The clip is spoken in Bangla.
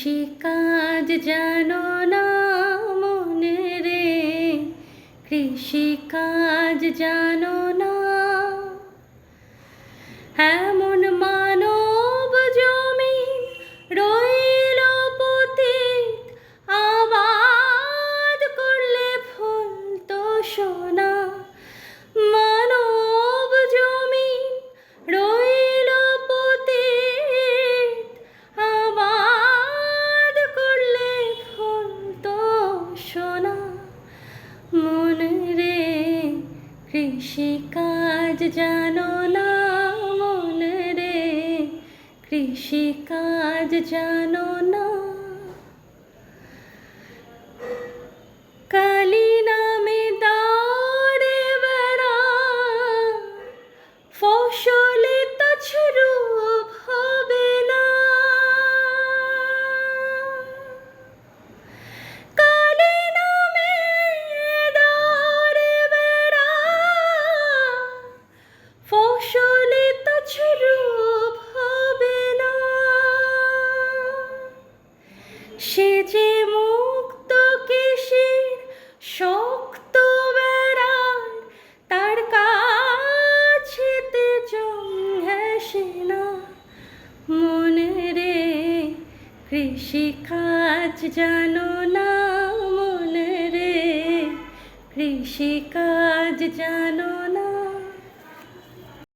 কৃষিকাজ জানো না মনে রে, কৃষিকাজ জানো না। এমন মানব জমিন রইল পতিত, আবাদ করলে ফলতো সোনা। মানব জমিন রইল পতিত, আবাদ করলে ফলতো সোনা। মনে রে কৃষিকাজ জানো না মনে রে, কৃষিকাজ জানো না। কালী নামে দাঁড়ে বেড়া, ফসলে তছরূপ হবে না। কালী নামে দাঁড়ে বেড়া, ফসলে তছরূপ হবে না। সে যে মুক্ত কেশির শক্ত বেড়ার, তার কাছেতে জং ঘেঁষে না। মনে রে কৃষিকাজ জানো না মনে রে, কৃষিকাজ জানো